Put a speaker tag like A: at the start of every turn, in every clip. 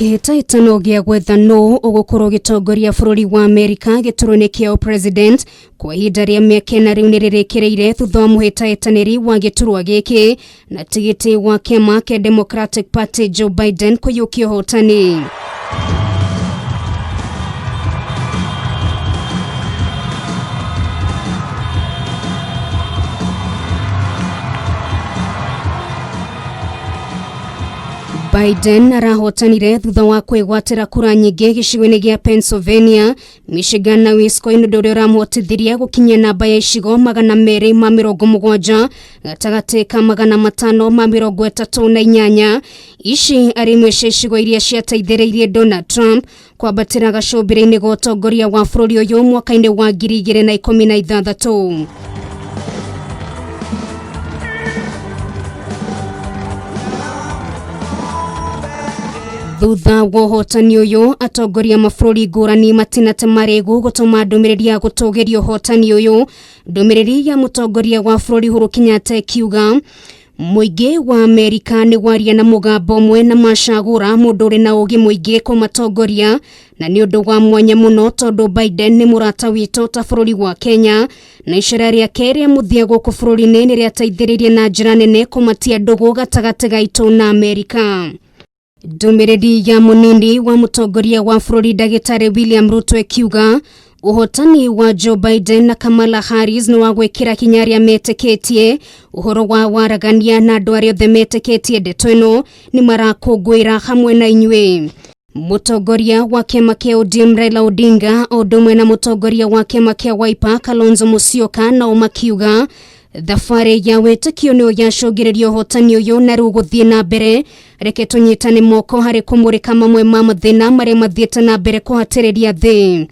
A: kihitahitano gia gwetha no ugukorwo gitongoria bururi wa Amerika giturune kia president kwa ihinda ria miaka ina riu niririkireire thutha wa muhitahitaniri wa giturwa giki na tigiti wa kiama kia Democratic Party Joe Biden kuyukia UHOTANI. Biden arahotanire thutha wa kwigwatira kura nyingi gicigo-ini gia Pennsylvania, Michigan na Wisconsin ndu uria uramhotithirie gukinyia namba ya icigo 270 gatagati ka 538. Ici ari imwe cia icigo iria ciateithĩrĩirie Donald Trump kwambatĩra gacumbĩrĩ-inĩ ga ũtongoria wa bũrũri ũyũ mwaka-inĩ wa 2016. Thutha wa ũhotani ũyũ, atongoria mabũrũri ngũrani matinate marĩgu gũtũma ndumiriri ya gutugirio ũhotani ũyũ. Ndumiriri ya mutongoria wa bũrũri Uhuru Kenyatta ikiuga muingi wa Amerika ni waria na mugambo umwe na macagura mundu uri na ugi muingi kumatongoria, na ni undu wa mwanya muno tondu Biden ni murata witu ta bũrũri wa Kenya, na icera riake ria muthia guku bũrũri-inĩ ni riateithĩrĩirie na njĩra nene kumatia ndugu gatagati gaitu na Amerika. Ndumiriri ya munini wa mutongoria wa bũrũri Ndagĩtarĩ William Ruto ikiuga ũhotani wa Joe Biden na Kamala Harris ni wa gwĩkĩra hinya arĩa metĩkĩtie ũhoro wa waragania, na andũ arĩa othe metĩkĩtie ndeto ĩno ni marakũngũĩra hamwe na inyuĩ. Mutongoria wa kiama kia ODM Raila Odinga o ũndũ ũmwe na mutongoria wa kiama kia Wiper Kalonzo Musyoka nao makiuga thabarĩ ya wĩtĩkio nĩ ũyacũngĩrĩria ũhotani ũyũ na rĩu gũthiĩ na mbere. Reke tũnyitane moko harĩ kũmũrĩka mamwe ma mathĩna marĩa mathiĩte na mbere kũhatĩrĩria thĩ.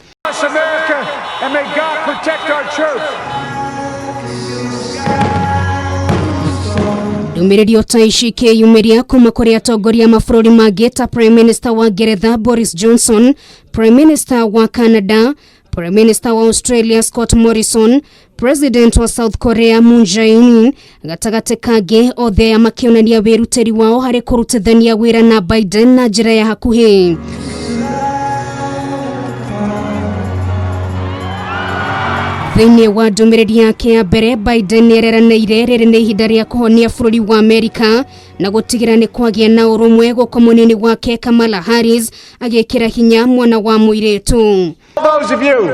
A: Ndumiriri ta ici ikĩyumĩria kuma kũrĩ atongoria mabũrũri mangĩ ta Prime Minister wa Ngeretha Boris Johnson, Prime Minister wa Canada, Prime Minister wa Australia Scott Morrison, President wa South Korea Moon Jae-in, gatagati kangĩ othe makĩonania wĩrutĩri wao harĩ kũrutithania wĩra na Biden na njĩra ya hakuhĩ. Thĩinĩ wa ndumiriri yake ya mbere, Biden nĩeranĩire rĩrĩ nĩ ihinda rĩa kũhonia bũrũri wa Amerika na gũtigĩra nĩ kwagĩa na ũrũmwe gũkũ mũnini wake Kamala Harris agĩkĩra hinya mwana wa mũirĩtu.
B: Those of you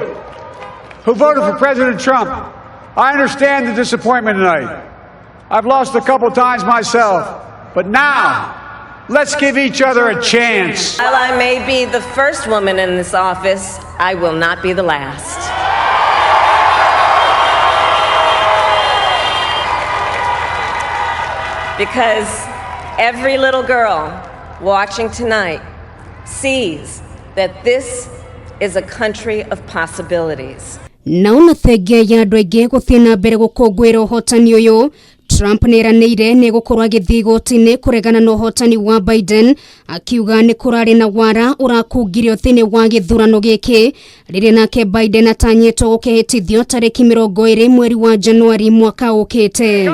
B: who voted for President Trump, I understand the disappointment tonight. I've lost a couple times myself, but now let's give each other a chance.
C: While I may be the first woman in this office, I will not be the last. Because every little girl watching tonight sees that this is a country of possibilities.
A: Naona thengia ya andũ aingĩ gũthiĩ na mbere gũkũngũĩra ũhotani ũyũ, Trump nĩeranĩire nĩ gũkorwo agĩthiĩ igoti-inĩ kũregana na ũhotani wa Biden, akiuga nĩ kũrarĩ na wara ũrakungirio thĩinĩ wa gĩthurano gĩkĩ, rĩrĩa nake Biden atanyitwo gukehithio tariki 20 mweri wa Januari mwaka ukite.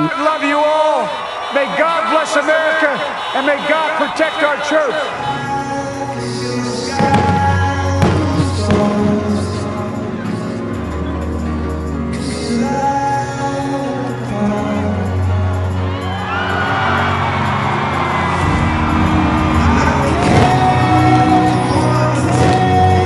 B: May God bless America and may God protect our church.